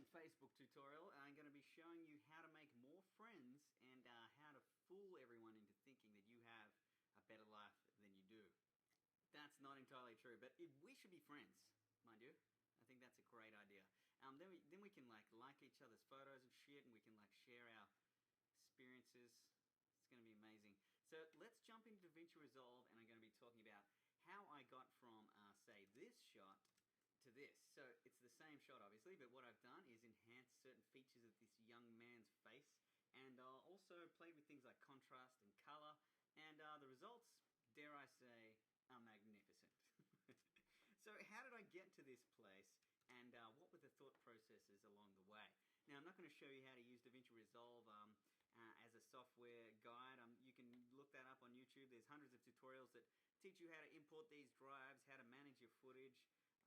Facebook tutorial, I'm going to be showing you how to make more friends and how to fool everyone into thinking that you have a better life than you do. That's not entirely true, but we should be friends, mind you. I think that's a great idea. Then we can like each other's photos and shit, and we can share our experiences. It's going to be amazing. So let's jump into DaVinci Resolve, and I'm going to be talking about how I got from, say, this shot to this. So it's the same shot, obviously, but what I've done is enhance certain features of this young man's face, and also played with things like contrast and color, and the results, dare I say, are magnificent. So how did I get to this place, and what were the thought processes along the way? Now, I'm not going to show you how to use DaVinci Resolve as a software guide. You can look that up on YouTube. There's hundreds of tutorials that teach you how to import these drives, how to manage your footage,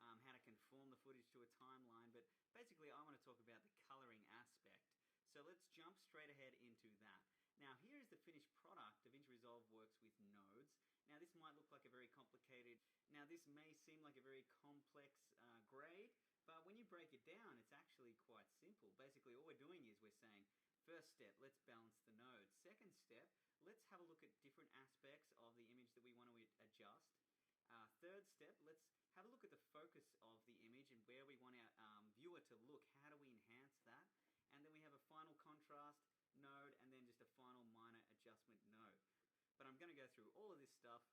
how to conform the footage to a timeline, but basically I want to talk about the coloring aspect. So let's jump straight ahead into that. Now here is the finished product. DaVinci Resolve works with nodes. Now this might look like a very complicated, this may seem like a very complex grade, but when you break it down, it's actually quite simple. Basically all we're doing is we're saying, first step, let's balance the nodes. Second step, let's have a look at different aspects of the image that we want to adjust. Third step, let's have a look at the focus of the image and where we want our viewer to look. How do we enhance that? And then we have a final contrast node, and then just a final minor adjustment node. But I'm going to go through all of this stuff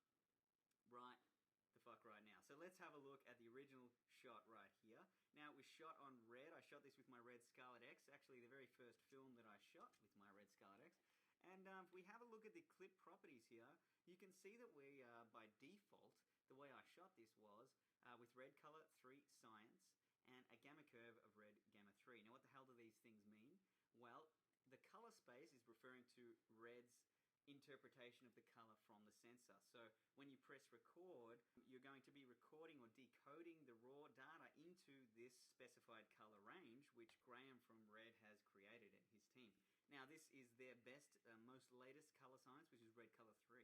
right the fuck right now. So let's have a look at the original shot right here. Now it was shot on red. I shot this with my Red Scarlet X, actually the very first film that I shot with my Red Scarlet X. And if we have a look at the clip properties here, you can see that we, by default, the way I shot this was with red color 3 science and a gamma curve of red gamma 3. Now what the hell do these things mean? Well, the color space is referring to red's interpretation of the color from the sensor. So when you press record, you're going to be recording or decoding the raw data into this specified color range, which Graham from Red has created and his team. Now this is their best, most latest color science, which is red color 3.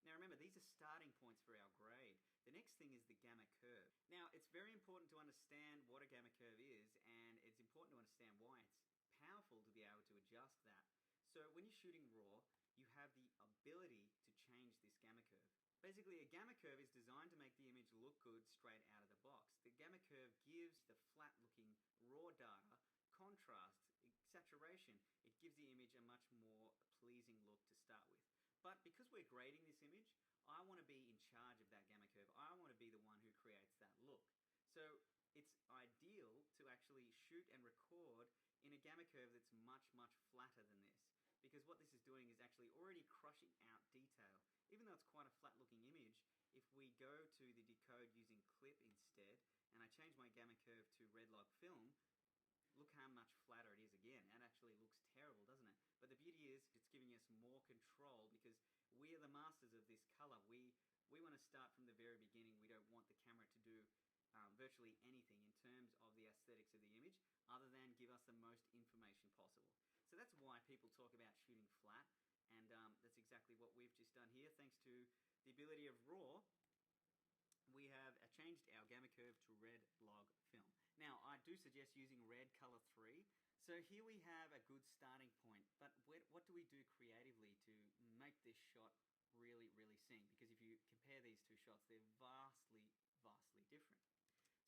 Now remember, these are starting points for our grade. The next thing is the gamma curve. Now it's very important to understand what a gamma curve is, and it's important to understand why it's powerful to be able to adjust that. So when you're shooting raw, you have the ability to change this gamma curve. Basically, a gamma curve is designed to make the image look good straight out of the box. The gamma curve gives the flat-looking raw data contrast, saturation. It gives the image a much more pleasing look to start with. But because we're grading this image, I want to be in charge of that gamma curve. I want to be the one who creates that look. So it's ideal to actually shoot and record in a gamma curve that's much, much flatter than this. Because what this is doing is actually already crushing out detail. Even though it's quite a flat looking image, if we go to the decode using clip instead, and I change my gamma curve to red log film, look how much flatter it is again. That actually looks terrible, doesn't it? But the beauty is it's giving us more control because we are the masters of this color. We want to start from the very beginning. We don't want the camera to do virtually anything in terms of the aesthetics of the image other than give us the most information possible. So that's why people talk about shooting flat, and that's exactly what we've just done here. Thanks to the ability of RAW, we have changed our gamma curve to red log film. Now, I do suggest using red color 3. So here we have a good starting point, but what do we do creatively to make this shot really, really sing? Because if you compare these two shots, they're vastly, vastly different.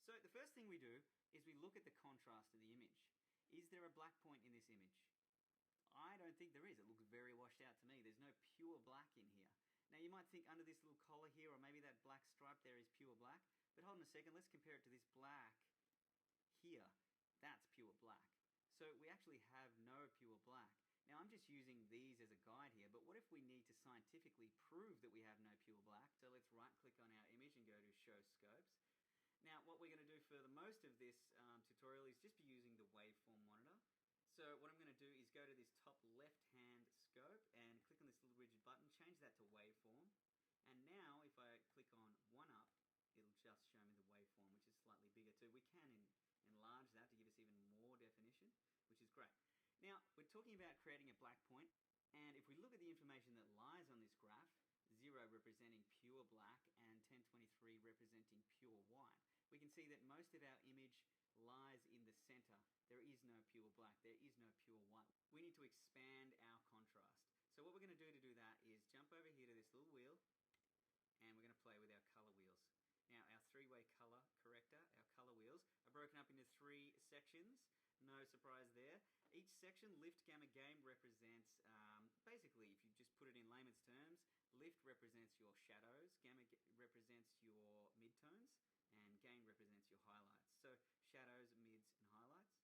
So the first thing we do is we look at the contrast of the image. Is there a black point in this image? I don't think there is. It looks very washed out to me. There's no pure black in here. Now you might think under this little collar here, or maybe that black stripe there is pure black, but hold on a second, let's compare it to this black here. That's pure black. So we actually have no pure black. Now I'm just using these as a guide here, but what if we need to scientifically prove that we have no pure black? So let's right click on our image and go to show scopes. Now what we're going to do for the most of this tutorial is just be using the waveform monitor. So what I'm going to do is go to this top left hand scope and click on this little rigid button, change that to waveform, and now if I click on 1UP, it'll just show me the waveform, which is slightly bigger too. We can enlarge that to give us even more definition, which is great. Now we're talking about creating a black point, and if we look at the information that lies on this graph, 0 representing pure black and 1023 representing pure white, we can see that most of our image lies in the center There is no pure black. There is no pure white. We need to expand our contrast. So what we're going to do that is jump over here to this little wheel, and we're going to play with our color wheels. Now, our three-way color corrector, our color wheels, are broken up into 3 sections. No surprise there. Each section, lift, gamma, gain, represents, basically, if you just put it in layman's terms, lift represents your shadows, gamma represents your midtones, and gain represents your highlights. So, shadows, mids, and highlights.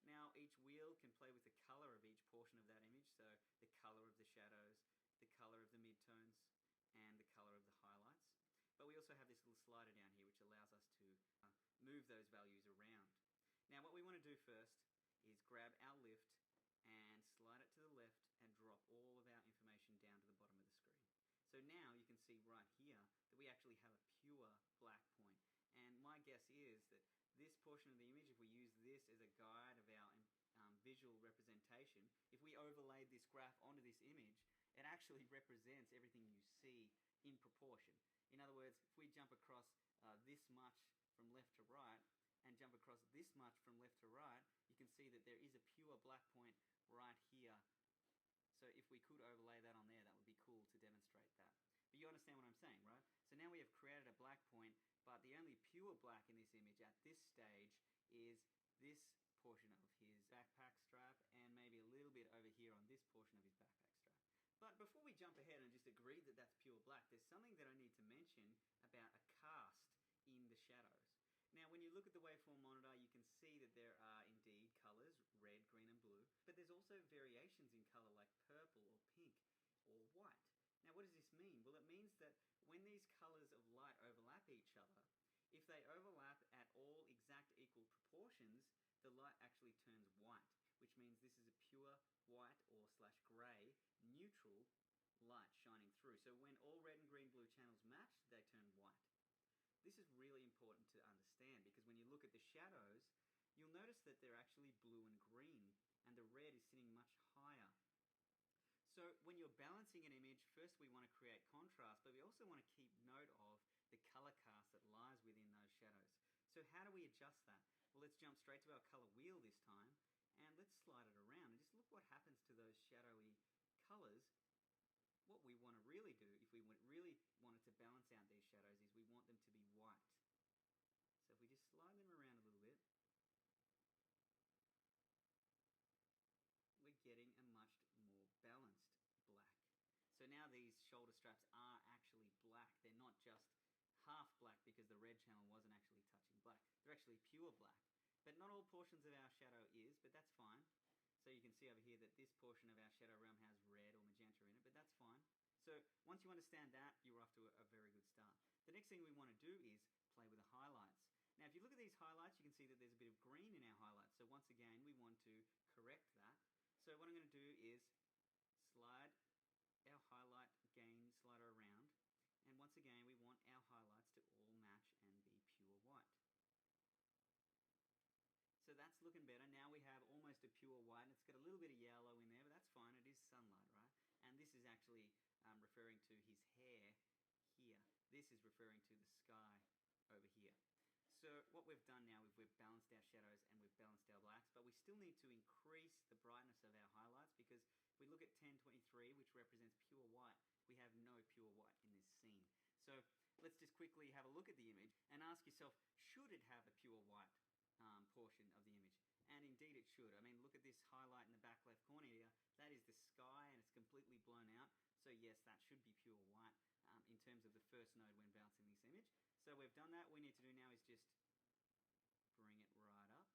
Now, each wheel can play with the color of each portion of that image, so the color of the shadows, the color of the midtones, and the color of the highlights. But we also have this little slider down here which allows us to move those values around. Now, what we want to do first is grab our lift and slide it to the left and drop all of our information down to the bottom of the screen. So now you can see right here that we actually have a pure black point. And my guess is that this portion of the image, if we use this as a guide of our visual representation, if we overlaid this graph onto this image, it actually represents everything you see in proportion. In other words, if we jump across this much from left to right and jump across this much from left to right, you can see that there is a pure black point right here. So if we could overlay that on there, that would be cool to demonstrate that. But you understand what I'm saying, right? So now we have created a black point, but the only pure black in this image at this stage is this portion of his backpack strap and maybe a little bit over here on this portion of his backpack strap. But before we jump ahead and just agree that that's pure black, there's something that I need to mention about a cast in the shadows. Now, when you look at the waveform monitor, you can see that there are indeed colors, red, green, and blue, but there's also variations in color like purple or pink or white. Now, what does this mean? Well, it means that when these colors of light overlap each other, if they overlap at all exact equal proportions, the light actually turns white, which means this is a pure white or / grey neutral light shining through. So when all red and green blue channels match, they turn white. This is really important to understand because when you look at the shadows, you'll notice that they're actually blue and green, and the red is sitting much higher. So when you're balancing an image, first we want to create contrast, but we also want to keep note of the color cast that lies within those shadows. So how do we adjust that? Well, let's jump straight to our color wheel this time, and let's slide it around and just look what happens to those shadowy colors. What we want to really do, if we really wanted to balance out these shadows, is we want them to be white. So if we just slide them around a little bit, we're getting a much more balanced black. So now these shoulder straps are actually black. They're not just half black because the red channel wasn't actually touching black. They're actually pure black. But not all portions of our shadow is, but that's fine. So you can see over here that this portion of our shadow realm has red or magenta in it, but that's fine. So once you understand that, you're off to a very good start. The next thing we want to do is play with the highlights. Now, if you look at these highlights, you can see that there's a bit of green in our highlights. So once again, we want to correct that. So what I'm going to do is slide our highlight gain slider around. And once again, we want our highlights to all match and be pure white. So that's looking better. Now we have almost a pure white, and it's got a little bit of yellow in there, but that's fine. It is sunlight, right? And this is actually referring to his hair here. This is referring to the sky over here. So what we've done now, we've balanced our shadows and we've balanced our blacks, but we still need to increase the brightness of our highlights because if we look at 1023, which represents pure white, we have no pure white in this scene. So let's just quickly have a look at the image and ask yourself, should it have a pure white portion of the image? And indeed it should. I mean, look at this highlight in the back left corner here. That is the sky and it's completely blown out. So yes, that should be pure white in terms of the first node when balancing this image. So we've done that. What we need to do now is just bring it right up.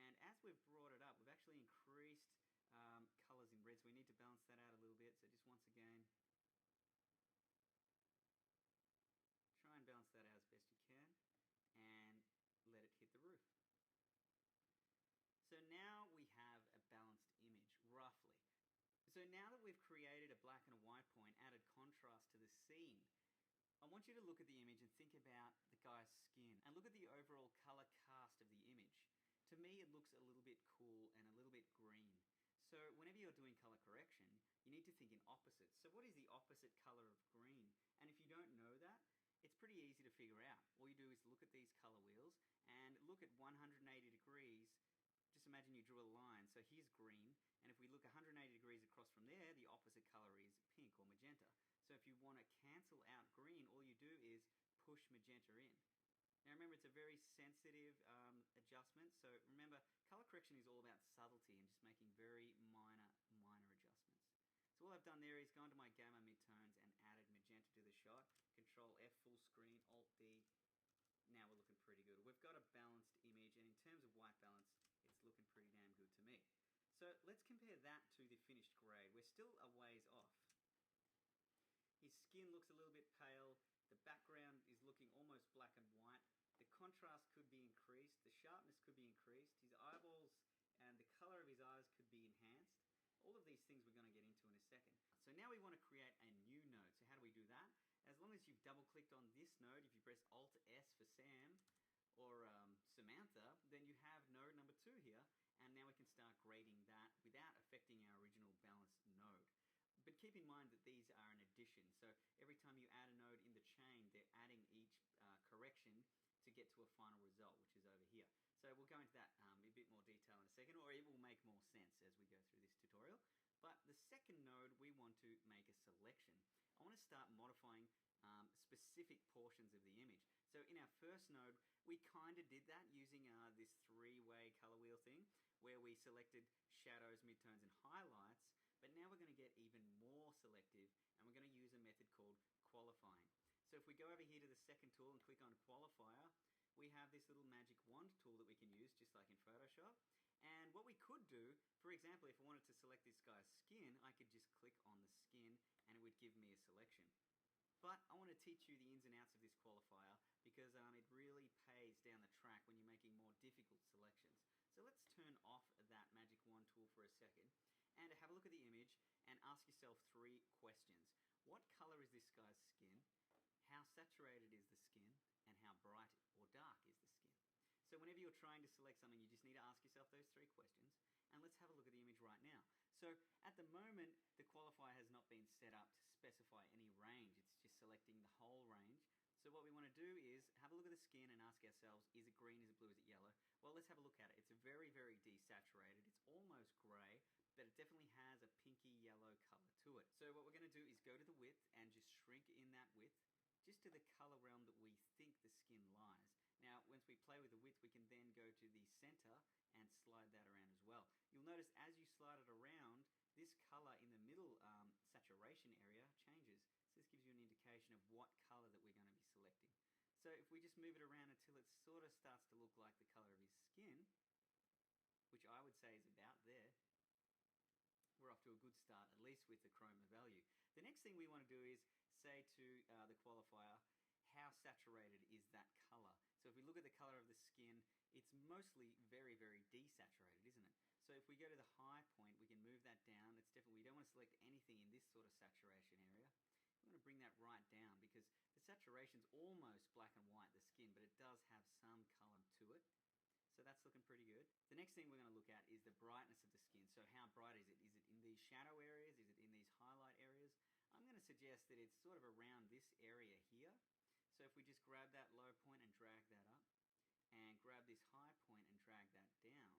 And as we've brought it up, we've actually increased colors in red. So we need to balance that out a little bit. So just once again, try and balance that out as best you can. And let it hit the roof. So now we have a balanced image, roughly. So now that we've created a black and a white point, added contrast to the scene, I want you to look at the image and think about the guy's skin and look at the overall color cast of the image. To me, it looks a little bit cool and a little bit green. So whenever you're doing color correction, you need to think in opposites. So what is the opposite color of green? And if you don't know that, it's pretty easy to figure out. All you do is look at these color wheels and look at 180 degrees. Just just imagine you drew a line. So here's green, and if we look 180 degrees across from there, the opposite color is pink or magenta. So if you want to cancel out green, all you do is push magenta in. Now remember, it's a very sensitive adjustment. So remember, color correction is all about subtlety and just making very minor adjustments. So all I've done there is gone to my gamma midtones and added magenta to the shot. Control F full screen, Alt D. Now we're looking pretty good. We've got a balanced image, and in terms of white balance, it's looking pretty damn good to me. So let's compare that to the finished grade. We're still a ways off. His skin looks a little bit pale. The background is looking almost black and white. The contrast could be increased. The sharpness could be increased. His eyeballs and the color of his eyes could be enhanced. All of these things we're going to get into in a second. So now we want to create a new node. So how do we do that? As long as you've double-clicked on this node, if you press Alt-S for Sam or Samantha, then you have node number 2 here, and now we can start grading that without affecting our original balanced node. But keep in mind that these are an addition. So every time you add a node in the chain, they're adding each correction to get to a final result, which is over here. So we'll go into that in a bit more detail in a second, or it will make more sense as we go through this tutorial. But the second node, we want to make a selection. I want to start modifying specific portions of the image. So in our first node, we kind of did that using this 3-way color wheel thing, where we selected shadows, midtones, and highlights. But now we're going to get even more selective, and we're going to use a method called qualifying. So if we go over here to the second tool and click on qualifier, we have this little magic wand tool that we can use, just like in Photoshop. And what we could do, for example, if I wanted to select this guy's skin, I could just click on the skin and it would give me a selection. But I want to teach you the ins and outs of this qualifier because it really pays down the track when you're making more difficult selections. So let's turn off that magic wand tool for a second and have a look at the image and ask yourself 3 questions. What color is this guy's skin? How saturated is the skin? And how bright or dark is the skin? So whenever you're trying to select something, you just need to ask yourself those 3 questions. And let's have a look at the image right now. So at the moment, the qualifier has not been set up to specify any range. It's just selecting the whole range. So what we want to do is have a look at the skin and ask ourselves, is it green, is it blue, is it yellow? Well, let's have a look at it. It's very, very desaturated. It's almost grey, but it definitely has a pinky yellow color to it. So what we're going to do is go to the width and just shrink in that width just to the color realm that we think the skin lies. Now, once we play with the width, we can then go to the center and slide that around as well. You'll notice as you slide it around, this color in the middle saturation area changes. So this gives you an indication of what color that we're going to be selecting. So if we just move it around until it sort of starts to look like the color of his skin, which I would say is about there, we're off to a good start, at least with the chroma value. The next thing we want to do is say to the qualifier, how saturated is that color? So if we look at the color of the skin, it's mostly very, very desaturated, isn't it? So if we go to the high point, we can move that down. It's definitely, we don't want to select anything in this sort of saturation area. We want to bring that right down because the saturation's almost black and white, the skin, but it does have some color to it. So that's looking pretty good. The next thing we're going to look at is the brightness of the skin. So how bright is it? Is it in these shadow areas? Is it in these highlight areas? I'm going to suggest that it's sort of around this area here. So if we just grab that low point and drag that up, and grab this high point and drag that down,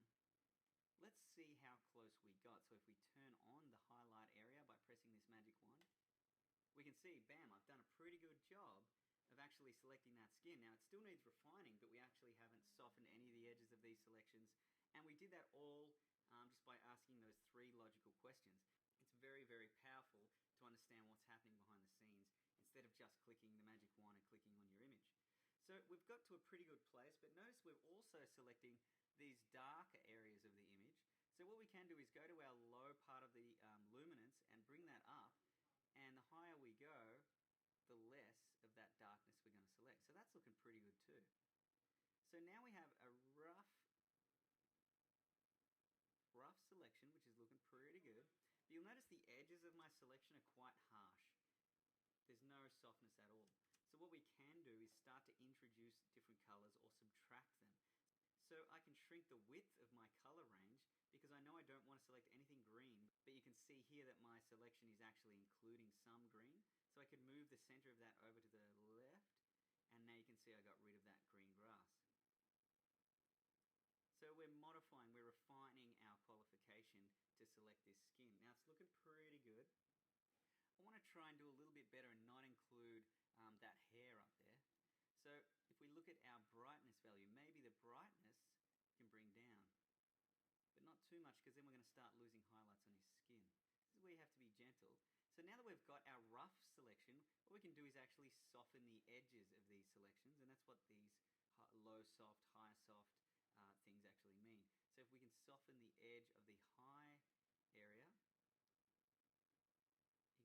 let's see how close we got. So if we turn on the highlight area by pressing this magic wand, we can see, bam, I've done a pretty good job of actually selecting that skin. Now, it still needs refining, but we actually haven't softened any of the edges of these selections. And we did that all just by asking those 3 logical questions. It's very, very powerful to understand what's happening behind the scenes instead of just clicking the magic wand and clicking on your image. So we've got to a pretty good place, but notice we're also selecting these darker areas of the image. So what we can do is go to our low part of the luminance and bring that up. And the higher we go, the less of that darkness we're going to select. So that's looking pretty good too. So now we have a rough selection, which is looking pretty good. But you'll notice the edges of my selection are quite harsh. There's no softness at all. So what we can do is start to introduce different colors or subtract them. So I can shrink the width of my color range because I know I don't want to select anything green, but you can see here that my selection is actually including some green. So I could move the center of that over to the left, and now you can see I got rid of that green grass. So we're modifying, we're refining to select this skin. Now it's looking pretty good. I want to try and do a little bit better and not include that hair up there. So if we look at our brightness value, maybe the brightness can bring down, but not too much, because then we're going to start losing highlights on his skin. This is where you have to be gentle. So now that we've got our rough selection, what we can do is actually soften the edges of these selections, and that's what these low soft, high soft things actually mean. So if we can soften the edge of the high area, you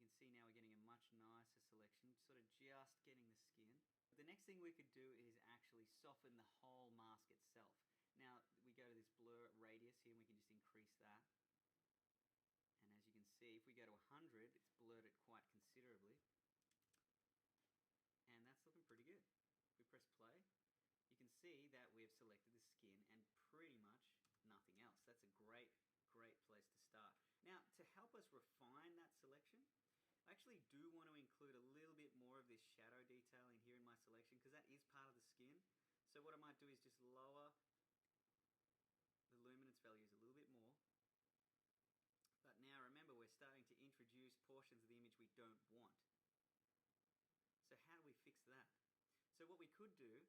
can see now we're getting a much nicer selection, sort of just getting the skin. The next thing we could do is actually soften the whole mask itself. Now we go to this blur radius here and we can just increase that. And as you can see, if we go to 100, it's blurred it quite considerably. And that's looking pretty good. If we press play, you can see that we've selected the skin and pretty much nothing else. That's a great place to start. Now, to help us refine that selection, I actually do want to include a little bit more of this shadow detailing here in my selection, because that is part of the skin. So what I might do is just lower the luminance values a little bit more. But now remember, we're starting to introduce portions of the image we don't want. So how do we fix that? So what we could do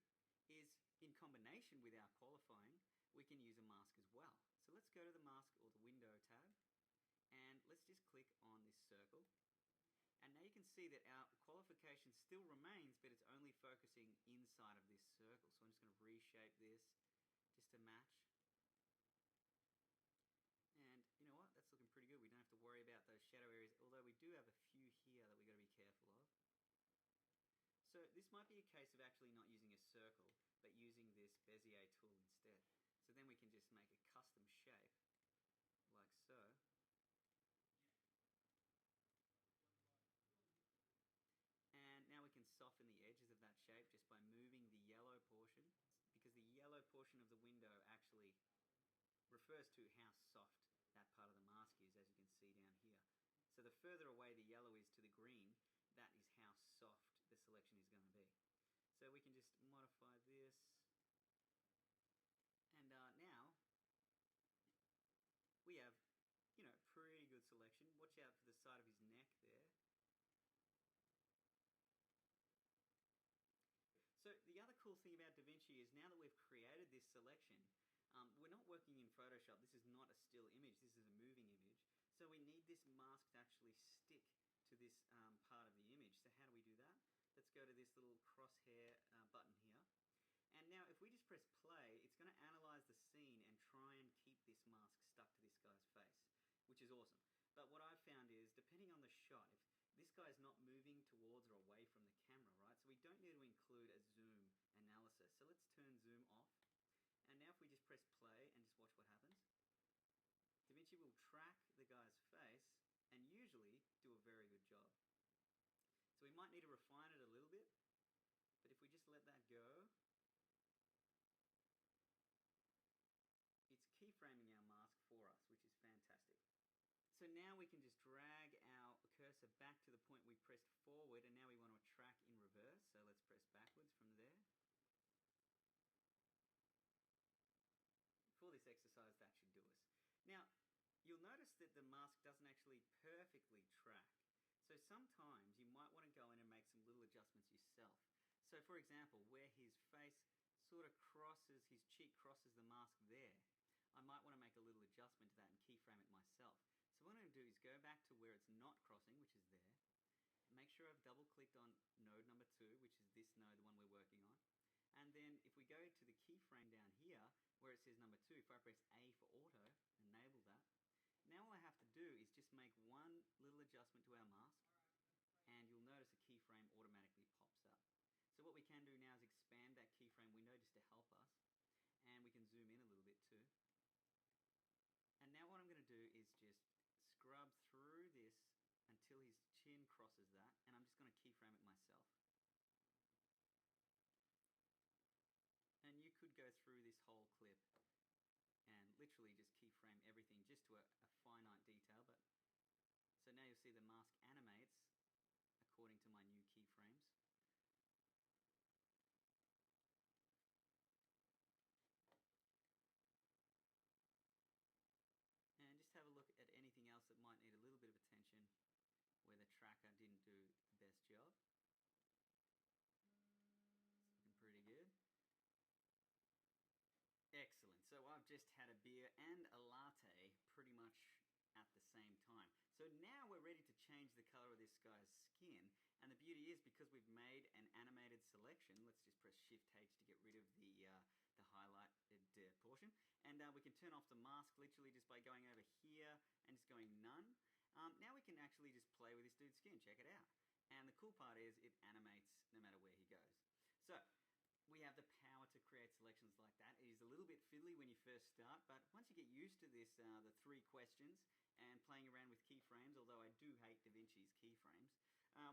is, in combination with our qualifying, we can use a mask as well. So let's go to the mask or the window tab, and let's just click on this circle. And now you can see that our qualification still remains, but it's only focusing inside of this circle. So I'm just going to reshape this just to match. And you know what? That's looking pretty good. We don't have to worry about those shadow areas, although we do have a few here that we've got to be careful of. So this might be a case of actually not using a circle, but using this Bezier tool instead. So then we can just make a custom shape, like so. And now we can soften the edges of that shape just by moving the yellow portion, because the yellow portion of the window actually refers to how soft that part of the mask is, as you can see down here. So the further away the yellow is to the green, that is how soft the selection is going to be. So we can just modify this. And now we have, pretty good selection. Watch out for the side of his neck there. So the other cool thing about DaVinci is, now that we've created this selection, we're not working in Photoshop. This is not a still image. This is a moving image. So we need this mask to actually stick to this part of the image. So how do we do that? Let's go to this little crosshair button here. And now if we just press play, it's going to analyze the scene and try and keep this mask stuck to this guy's face, which is awesome. But what I've found is, depending on the shot, if this guy's not moving towards or away from the camera, right? So we don't need to include a zoom analysis. So let's turn zoom off. And now if we just press play and just watch what happens, DaVinci will track the guy's face and usually do a very good job. So we might need to refine it a little bit, but if we just let that go, it's keyframing our mask for us, which is fantastic. So now we can just drag our cursor back to the point we pressed forward, and now we want to track in reverse, so let's press backwards from there. For this exercise, that should do us. Now, you'll notice that the mask doesn't actually perfectly track. So sometimes you might want to go in and make some little adjustments yourself. So for example, where his face sort of crosses, his cheek crosses the mask there, I might want to make a little adjustment to that and keyframe it myself. So what I'm going to do is go back to where it's not crossing, which is there, and make sure I've double clicked on node number 2, which is this node, the one we're working on. And then if we go to the keyframe down here, where it says number 2, if I press A for auto, enable that, now all I have to do is just make one little adjustment to our mask, and you'll notice a keyframe automatically pops up. So what we can do now is expand that keyframe window just to help us, and we can zoom in a little bit too. And now what I'm going to do is just scrub through this until his chin crosses that, and I'm just going to keyframe it myself. And you could go through this whole clip and literally just keyframe everything just to a finite detail. But so now you'll see the mask animates according to my new keyframes. And just have a look at job. It's looking pretty good. Excellent. So I've just had a beer and a latte pretty much at the same time. So now we're ready to change the color of this guy's skin. And the beauty is, because we've made an animated selection, let's just press Shift H to get rid of the highlighted portion. And we can turn off the mask literally just by going over here and just going none. Now we can actually just play with this dude's skin. Check it out. And the cool part is it animates no matter where he goes. So we have the power to create selections like that. It is a little bit fiddly when you first start, but once you get used to this, the 3 questions and playing around with keyframes, although I do hate DaVinci's keyframes,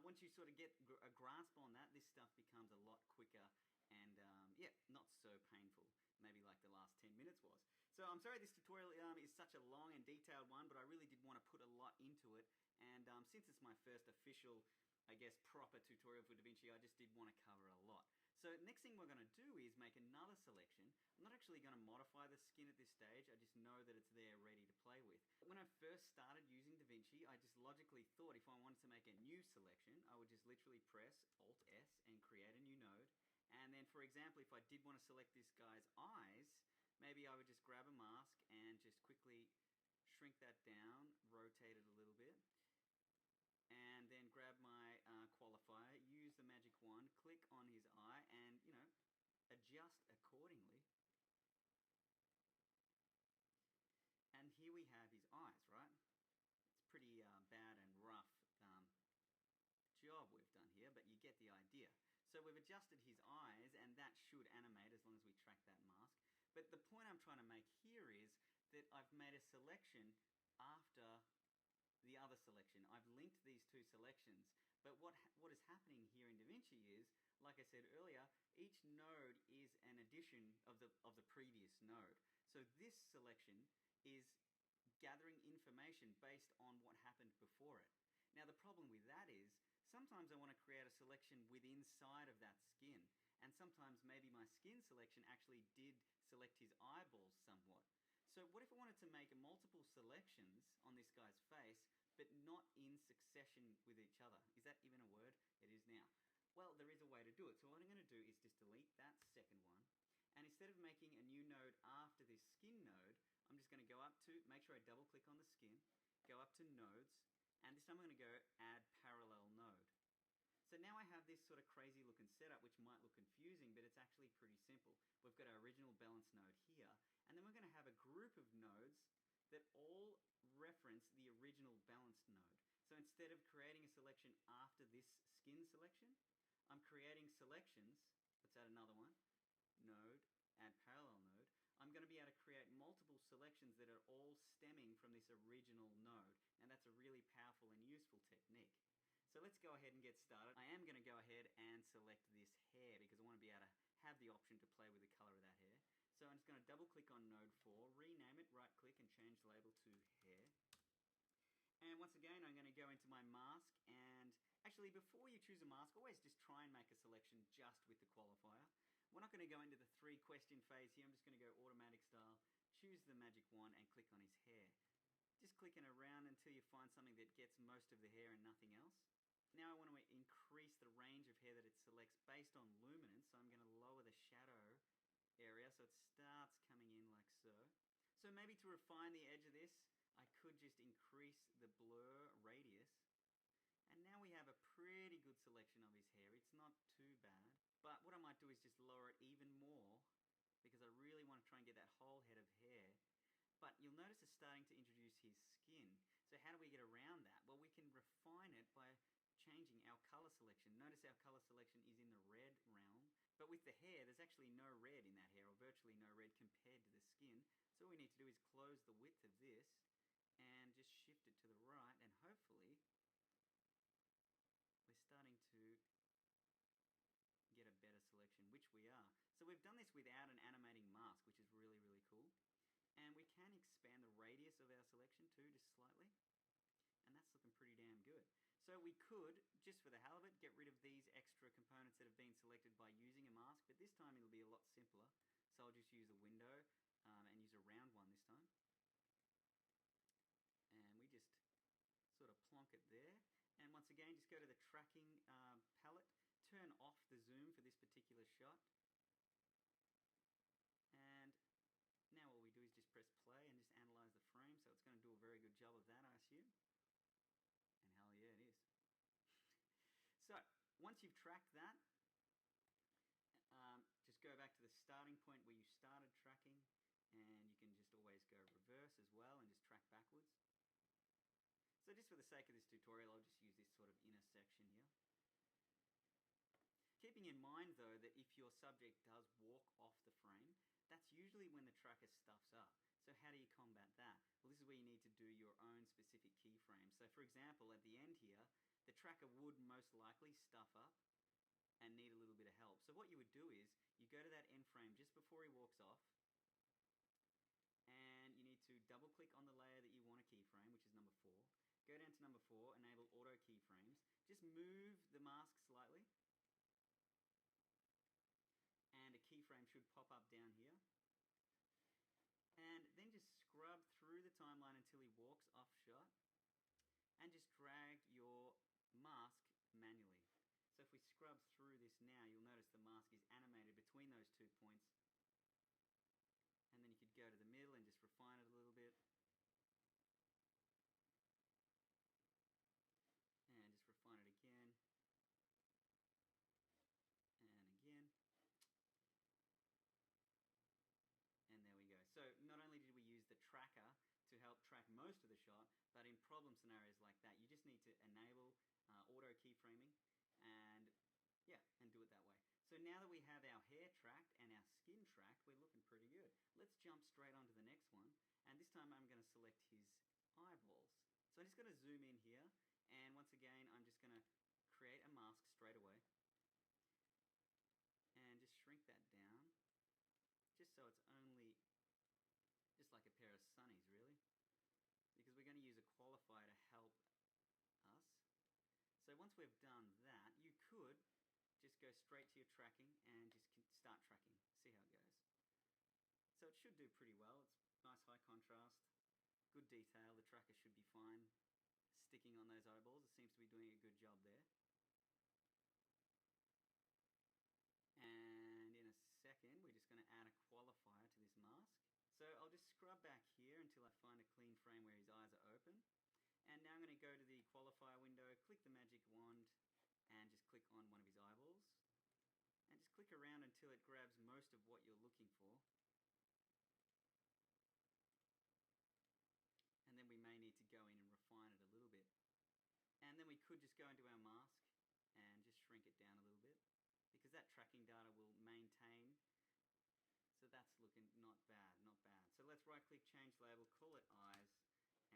once you sort of get a grasp on that, this stuff becomes a lot quicker and, yeah, not so painful, maybe like the last 10 minutes was. So I'm sorry this tutorial is such a long and detailed one, but I really did want to put a lot into it, and since it's my first official, I guess, proper tutorial for DaVinci, I just did want to cover a lot. So next thing we're going to do is make another selection. I'm not actually going to modify the skin at this stage, I just know that it's there ready to play with. When I first started using DaVinci, I just logically thought if I wanted to make a new selection, I would just literally press Alt-S and create a new node. And then, for example, if I did want to select this guy's eyes, maybe I would just grab a mask and just quickly shrink that down, rotate it a little bit, and then grab my qualifier, use the magic wand, click on his eye, and, you know, adjust accordingly. And here we have his eyes, right? It's pretty bad and rough job we've done here, but you get the idea. So we've adjusted his eyes, and that should animate as long as we track that mask. But the point I'm trying to make here is that I've made a selection after the other selection. I've linked these 2 selections, but what is happening here in DaVinci is, like I said earlier, each node is an addition of the previous node. So this selection is gathering information based on what happened before it. Now the problem with that is, sometimes I want to create a selection within inside of that skin, and sometimes maybe my skin selection actually did select his eyeballs somewhat. So what if I wanted to make multiple selections on this guy's face, but not in succession with each other? Is that even a word? It is now. Well, there is a way to do it. So what I'm going to do is just delete that second one, and instead of making a new node after this skin node, I'm just going to go up to, make sure I double click on the skin, go up to nodes, and this time I'm going to go add parallel node. So now I have this sort of crazy looking setup, which might look confusing, but it's actually pretty simple. We've got our original balance node here, and then we're going to have a group of nodes that all reference the original balanced node. So instead of creating a selection after this skin selection, I'm creating selections. Let's add another one. Node, add parallel node. I'm going to be able to create multiple selections that are all stemming from this original node. And that's a really powerful and useful technique. So let's go ahead and get started. I am going to go ahead and select this hair because I want to be able to have the option to play with the color of that hair. So I'm just going to double click on node 4, rename it, right click and change the label to hair. And once again, I'm going to go into my mask, and actually before you choose a mask, always just try and make a selection just with the qualifier. We're not going to go into the 3 question phase here. I'm just going to go automatic style, choose the magic wand and click on his hair. Just clicking around until you find something that gets most of the hair and nothing else. Now I want to increase the range of hair that it selects based on luminance, so I'm going to lower the shadow area so it starts coming in like so. So maybe to refine the edge of this, I could just increase the blur radius. And now we have a pretty good selection of his hair. It's not too bad. But what I might do is just lower it even more because I really want to try and get that whole head of hair. But you'll notice it's starting to introduce his skin. So how do we get around that? Well, we can refine it by changing our color selection. Notice our color selection is in the red realm, but with the hair, there's actually no red in that hair, or virtually no red compared to the skin. So all we need to do is close the width of this and just shift it to the right, and hopefully we're starting to get a better selection, which we are. So we've done this without an animating mask, which is really, really cool. And we can expand the radius of our selection too, just slightly. And that's looking pretty damn good. So we could, just for the hell of it, get rid of these extra components that have been selected by using a mask, but this time it'll be a lot simpler. So I'll just use a window and use a round one this time. And we just sort of plonk it there. And once again, just go to the tracking palette, turn off the zoom for this particular shot. And now all we do is just press play and just analyze the frame. So it's going to do a very good job of that, I assume. And hell yeah, it is. So once you've tracked that, just go back to the starting point where you started tracking, and you can just always go reverse as well and just track backwards. So just for the sake of this tutorial, I'll just use this sort of inner section here. Keeping in mind though that if your subject does walk off the frame, that's usually when the tracker stuffs up. So how do you combat that? Well, this is where you need to do your own specific keyframes. So for example, at the end here, the tracker would most likely stuff up and need a little bit of help. So what you would do is, you go to that end frame just before he walks off, and you need to double click on the layer that you want to keyframe, which is number 4. Go down to number 4, enable auto keyframes. Just move the mask slightly, and a keyframe should pop up down here. And then just scrub through the timeline until he walks off shot, and just drag your mask manually. So if we scrub through this now, you'll notice the mask is animated between those 2 points. And then you could go to the middle and just refine it a little bit. And just refine it again. And again. And there we go. So not only did we use the tracker to help track most of the shot, but in problem scenarios like that, you just need to enable auto keyframing and do it that way. So now that we have our hair tracked and our skin tracked, we're looking pretty good. Let's jump straight on to the next one, and this time I'm going to select his eyeballs. So I'm just going to zoom in here, and once again I'm just going to create a mask straight away and just shrink that down just so it's only just like a pair of sunnies, really, because we're going to use a qualifier to help us. So once we've done that, you could just go straight to your tracking and just start tracking. See how it goes. So it should do pretty well. It's nice high contrast, good detail. The tracker should be fine sticking on those eyeballs. It seems to be doing a good job there. And in a second, we're just going to add a qualifier to this mask. So I'll just scrub back here until I find a clean frame where his eyes are open. And now I'm going to go to the qualifier window, click the magic wand, and just click on one of his eyeballs. And just click around until it grabs most of what you're looking for. And then we may need to go in and refine it a little bit. And then we could just go into our mask and just shrink it down a little bit, because that tracking data will maintain. So that's looking not bad, not bad. So let's right click, change label, call it eyes.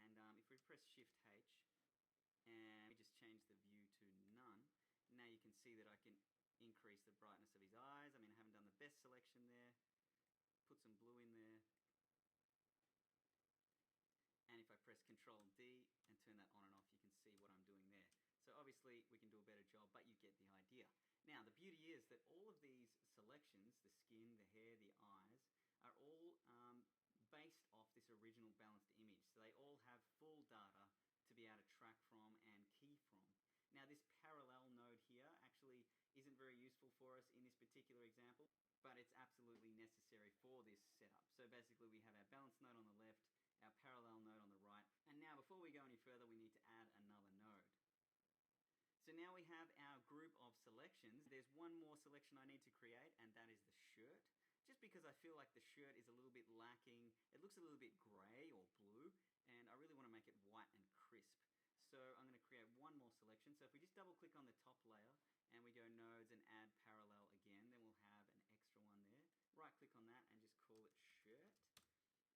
And if we press Shift H and we just change the view to none, now you can see that I can increase the brightness of his eyes. I mean, I haven't done the best selection there. Put some blue in there. And if I press Control D and turn that on and off, you can see what I'm doing there. So obviously we can do a better job, but you get the idea. Now the beauty is that all of these selections, the skin, the hair, the eyes, are all based off this original balanced image. So they all have full data to be able to track from and key from. Now this parallel node here actually isn't very useful for us in this particular example, but it's absolutely necessary for this setup. So basically we have our balance node on the left, our parallel node on the right, and now before we go any further we need to add another node. So now we have our group of selections. There's one more selection I need to create, and that is the shirt. Just because I feel like the shirt is a little bit lacking. It looks a little bit grey or blue, and I really want to make it white and crisp. So I'm going to create one more selection. So if we just double click on the top layer and we go nodes and add parallel again, then we'll have an extra one there. Right click on that and just call it shirt.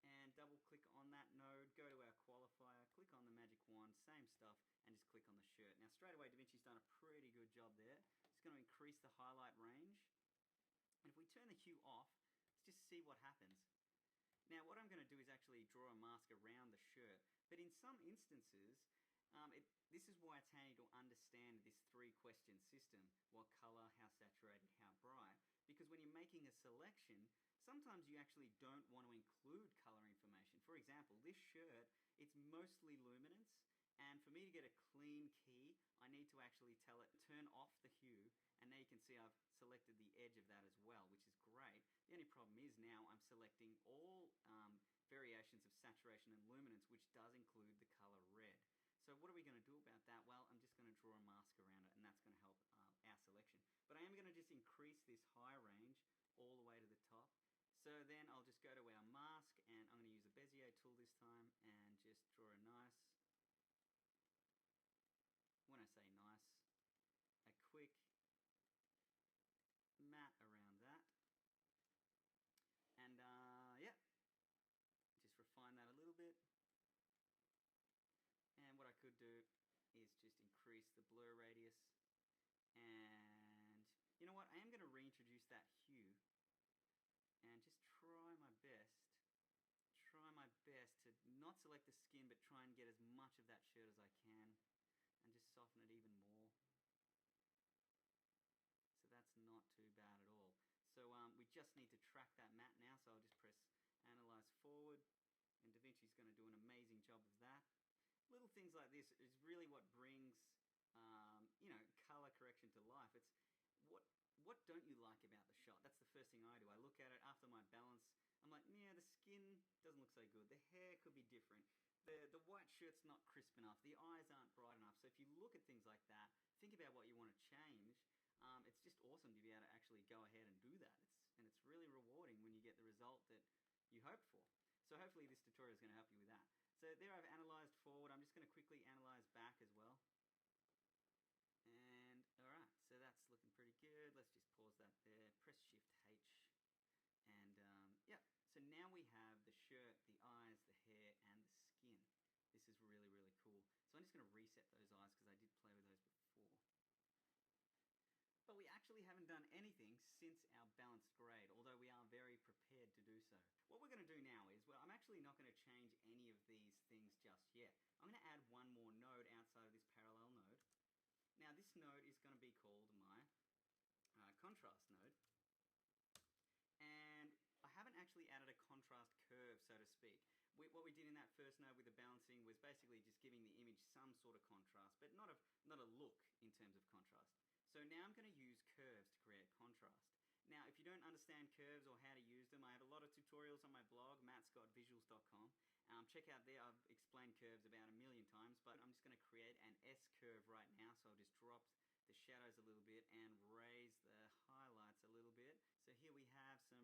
And double click on that node, go to our qualifier, click on the magic wand, same stuff, and just click on the shirt. Now straight away DaVinci's done a pretty good job there. It's going to increase the highlight range. And if we turn the hue off, let's just see what happens. Now what I'm going to do is actually draw a mask around the shirt, but in some instances, this is why it's handy to understand this 3-question system: what color, how saturated, how bright. Because when you're making a selection, sometimes you actually don't want to include color information. For example, this shirt, it's mostly luminance, and for me to get a clean key, I I need to actually tell it turn off the hue, and now you can see I've selected the edge of that as well, which is great. The only problem is now I'm selecting all variations of saturation and luminance, which does include the color red. So what are we going to do about that? Well, I'm just going to draw a mask around it, and that's going to help our selection. But I am going to just increase this high range all the way to the top. So then I'll just go to our mask, and I'm going to use the Bezier tool this time and just draw a nice, when I say nice, a quick mat around that. And yeah, just refine that a little bit. And what I could do is just increase the blur radius. And you know what? I am going to reintroduce that hue and just try my best to not select the skin, but try and get as much of that shirt as I can and just soften it even more. So that's not too bad at all. So we just need to track that matte now, so I'll just press Analyze Forward, and DaVinci's going to do an amazing job of that. Little things like this is really what brings, color correction to life. It's what don't you like about the shot? That's the first thing I do. I look at it after my balance. I'm like, yeah, the skin doesn't look so good. The hair could be different. The white shirt's not crisp enough. The eyes aren't bright enough. So if you look at things like that, think about what you want to change. It's just awesome to be able to actually go ahead and do that. It's really rewarding when you get the result that you hope for. So hopefully this tutorial is going to help you with that. So there I've analyzed forward. I'm just going to quickly analyze back as well. And alright, so that's looking pretty good. Let's just pause that there. Press Shift H. And yeah, so now we have the shirt, the eyes, the hair, and the skin. This is really, really cool. So I'm just going to reset those eyes because I did play with those before. But we actually haven't done anything since our balanced grade, although we are very prepared to do so. What we're going to do now is, well, I'm actually not going to change any of these things just yet. I'm going to add one more node outside of this parallel node. Now this node is going to be called my contrast node. And I haven't actually added a contrast curve, so to speak. What we did in that first node with the balancing was basically just giving the image some sort of contrast, but not a look in terms of contrast. So now I'm going to use curves to create contrast. Now, if you don't understand curves or how to use them, I have a lot of tutorials on my blog, mattscottvisuals.com. Check out there, I've explained curves about 1 million times, but I'm just going to create an S-curve right now, so I'll just drop the shadows a little bit and raise the highlights a little bit. So here we have some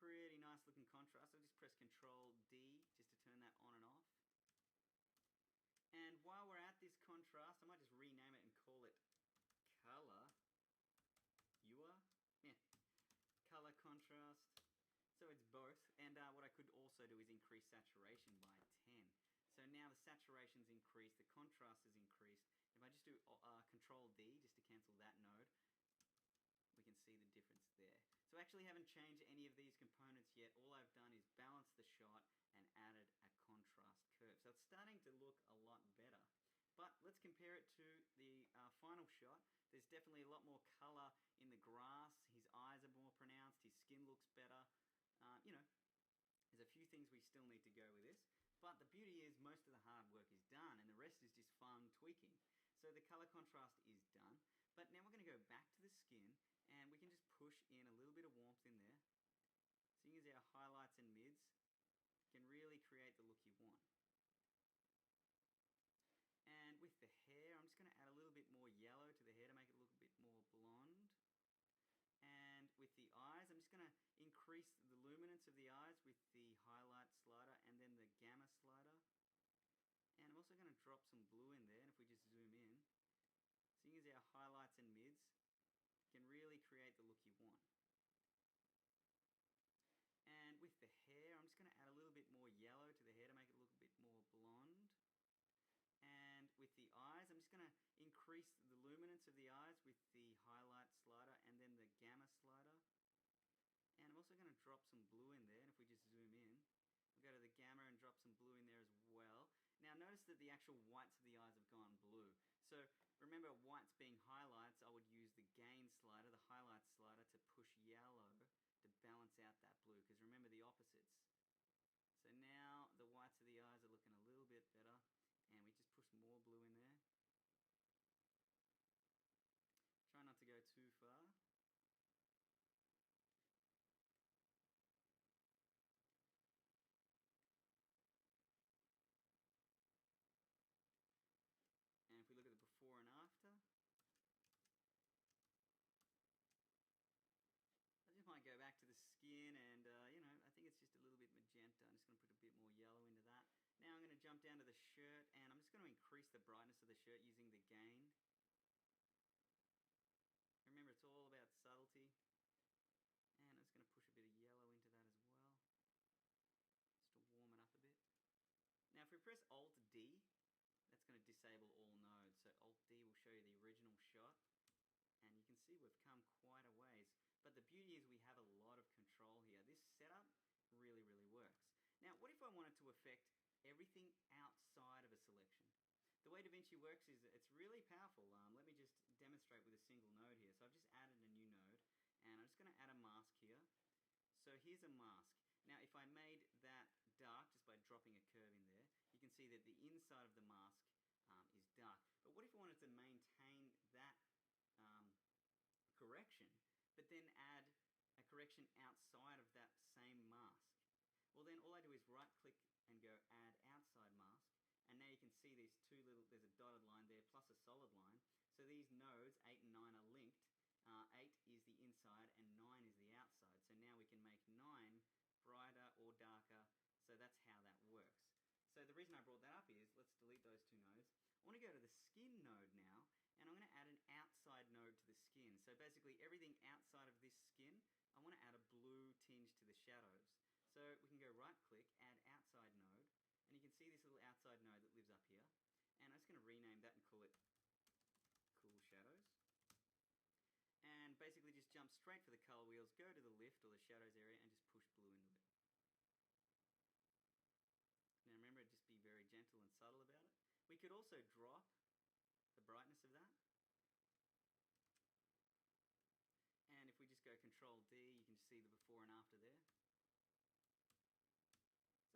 pretty nice looking contrast. I'll just press Control D just to turn that on and off. And while we're at this contrast, I might just rename it and call it Color Color Contrast. So it's both. And what I could also do is increase saturation by 10. So now the saturation's increased, the contrast is increased. If I just do Control D just to cancel that node, we can see the difference there. So I actually haven't changed any of these components yet. All I've done is balance the shot and added a contrast curve. So it's starting to look a lot better. But let's compare it to the final shot. There's definitely a lot more color in the grass. His eyes are more pronounced. His skin looks better. There's a few things we still need to go with this. But the beauty is most of the hard work is done and the rest is just fun tweaking. So the color contrast is done. But now we're going to go back to the skin and we can just push in a little bit of warmth in there. Seeing as our highlights and mids can really create the look you want. And with the hair, I'm just going to add a little bit more yellow to the hair to make it look a bit more blonde. And with the eyes, I'm just going to increase the luminance of the eyes with the highlight slider and then the gamma slider. And I'm also going to drop some blue in there, and if we just zoom in, seeing as our highlights and mids can really create the look you want. And with the hair, I'm just going to add a little bit more yellow to the hair to make it look a bit more blonde. And with the eyes, I'm just going to increase the luminance of the eyes with the highlight slider and then the gamma slider. And I'm also going to drop some blue in there, and if we just zoom in, we'll go to the gamma and drop some blue in there as well. Now notice that the actual whites of the eyes have gone blue. So remember, whites being highlights, I would use the gain slider, the highlight slider, to push yellow to balance out that blue, because remember the opposites. So now the whites of the eyes are looking a little bit better. And we just push more blue in there. skin, and I think it's just a little bit magenta. I'm just going to put a bit more yellow into that. Now I'm going to jump down to the shirt, and I'm just going to increase the brightness of the shirt using the gain. Remember, it's all about subtlety. And I'm just going to push a bit of yellow into that as well, just to warm it up a bit. Now if we press Alt-D, that's going to disable all nodes. So Alt-D will show you the original shot, and you can see we've come quite a ways. But the beauty is we have a lot of control here. This setup really, really works. Now what if I wanted to affect everything outside of a selection? The way DaVinci works is it's really powerful. Let me just demonstrate with a single node here. So I've just added a new node, and I'm just going to add a mask here. So here's a mask. Now if I made that dark just by dropping a curve in there, you can see that the inside of the mask is dark. But what if I wanted to maintain that correction, but then add a correction outside of that same mask? Well, then all I do is right click and go add outside mask, and now you can see these there's a dotted line there plus a solid line. So these nodes 8 and 9 are linked. 8 is the inside and 9 is the outside. So now we can make 9 brighter or darker. So that's how that works. So the reason I brought that up is, let's delete those two nodes. I want to go to the skin node now, and I'm going to add an outside node to the skin. So basically everything outside of this skin, I want to add a blue tinge to the shadows. So we can go right click, add outside node, and you can see this little outside node that lives up here. And I'm just going to rename that and call it Cool Shadows. And basically just jump straight for the color wheels, go to the lift or the shadows area, and just push blue into it. Now remember, just be very gentle and subtle about it. We could also drop the brightness of that. And if we just go Control D, you can see the before and after there.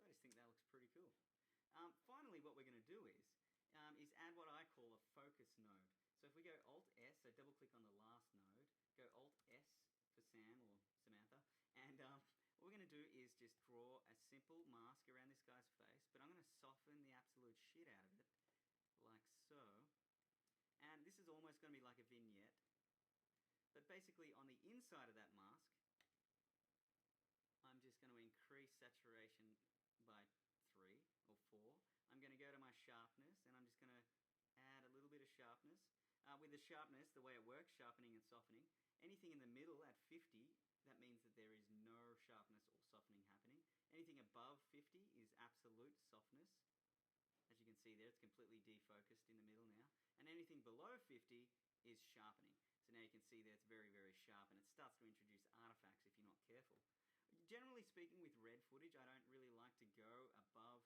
So I just think that looks pretty cool. Finally, what we're going to do is add what I call a focus node. So if we go Alt-S, so double click on the last node, go Alt-S for Sam or Samantha, and what we're going to do is just draw a simple mask around this guy's face, but I'm going to soften the absolute shit out of it, like so. And this is almost going to be like a vignette. But basically on the inside of that mask, I'm just going to increase saturation by 3 or 4. I'm going to go to my sharpness, and I'm just going to add a little bit of sharpness. With the sharpness, the way it works, sharpening and softening, anything in the middle at 50, that means that there is no sharpness or softening happening. Anything above 50 is absolute softness. As you can see there, it's completely defocused in the middle now. And anything below 50 is sharpening. So now you can see that it's very, very sharp, and it starts to introduce artifacts if you're not careful. Generally speaking, with red footage, I don't really like to go above,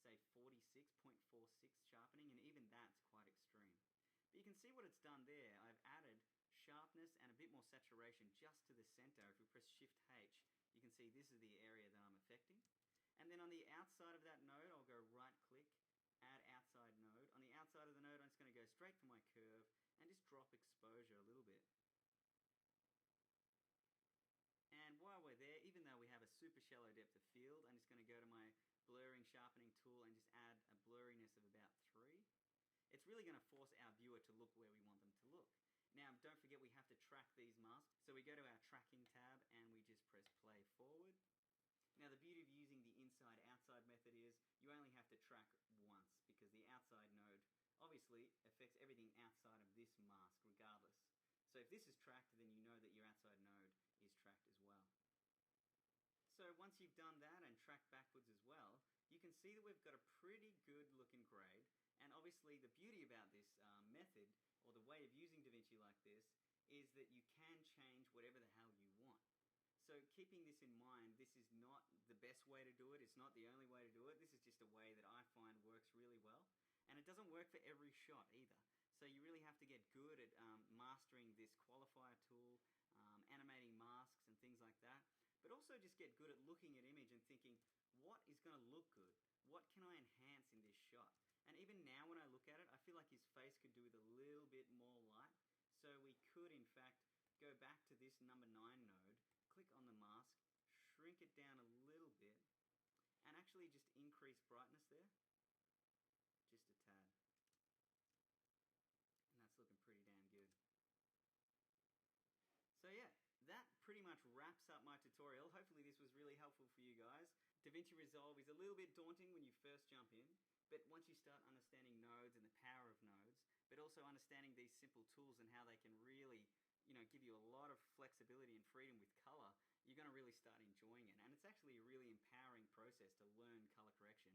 say, 46.46 sharpening, and even that's quite extreme. But you can see what it's done there. I've added sharpness and a bit more saturation just to the center. If we press Shift-H, you can see this is the area that I'm affecting. And then on the outside of that node, I'll go right-click, add outside node. On the outside of the node, I'm just going to go straight for my curve and just drop exposure a little bit. And while we're there, even though we have a super shallow depth of field, I'm just going to go to my blurring sharpening tool and just add a blurriness of about 3. It's really going to force our viewer to look where we want them to look. Now, don't forget we have to track these masks. So we go to our tracking tab and we just press play forward. Now, the beauty of using the inside-outside method is you only have to track once, because the outside node obviously affects everything outside of this mask regardless. So if this is tracked, then you know that your outside node is tracked as well. So once you've done that and tracked backwards as well, you can see that we've got a pretty good looking grade. And obviously the beauty about this method, or the way of using DaVinci like this, is that you can change whatever the hell you want. So keeping this in mind, this is not the best way to do it. It's not the only way to do it. This is just a way that I find works really well. And it doesn't work for every shot either. So you really have to get good at mastering this qualifier tool, animating masks and things like that. But also just get good at looking at image and thinking, what is going to look good? What can I enhance in this shot? And even now when I look at it, I feel like his face could do with a little bit more light. So we could, in fact, go back to this number 9 node, click on the mask, shrink it down a little bit, and actually just increase brightness there. Just a tad. And that's looking pretty damn good. So yeah, that pretty much wraps wraps up my tutorial. Hopefully this was really helpful for you guys. DaVinci Resolve is a little bit daunting when you first jump in, but once you start understanding nodes and the power of nodes, but also understanding these simple tools and how they can really, give you a lot of flexibility and freedom with color, you're going to really start enjoying it. And it's actually a really empowering process to learn color correction,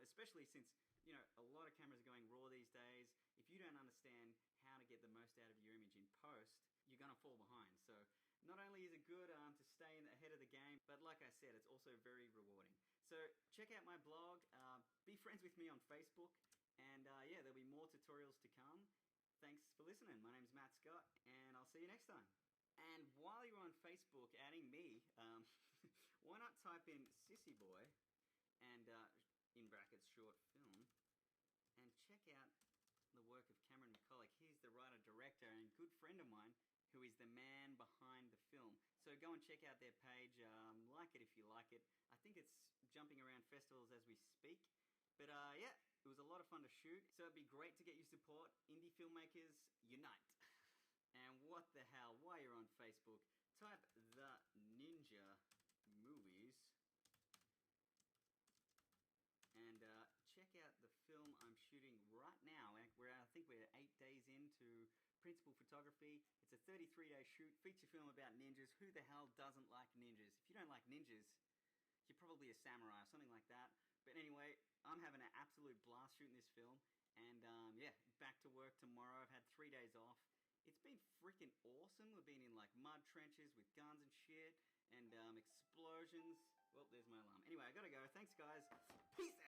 especially since, a lot of cameras are going RAW these days. If you don't understand how to get the most out of your image in post, you're going to fall behind. So not only is it good to stay ahead of the game, but like I said, it's also very rewarding. So check out my blog, be friends with me on Facebook, and there'll be more tutorials to come. Thanks for listening. My name's Matt Scott, and I'll see you next time. And while you're on Facebook adding me, why not type in Sissy Boy and in brackets short film, and check out the work of Cameron McCulloch. He's the writer-director and good friend of mine who is the man behind the film. So go and check out their page, like it if you like it. I think it's jumping around festivals as we speak. But it was a lot of fun to shoot. So it'd be great to get your support. Indie filmmakers, unite. And what the hell, while you're on Facebook, type The Ninja Movies and check out the film I'm shooting right now. I think we're 8 days into principal photography. It's a 33-day shoot, feature film about ninjas. Who the hell doesn't like ninjas? If you don't like ninjas, you're probably a samurai or something like that. But anyway, I'm having an absolute blast shooting this film. And back to work tomorrow. I've had 3 days off. It's been freaking awesome. We've been in like mud trenches with guns and shit and explosions. Well, there's my alarm. Anyway, I gotta go. Thanks, guys. Peace out.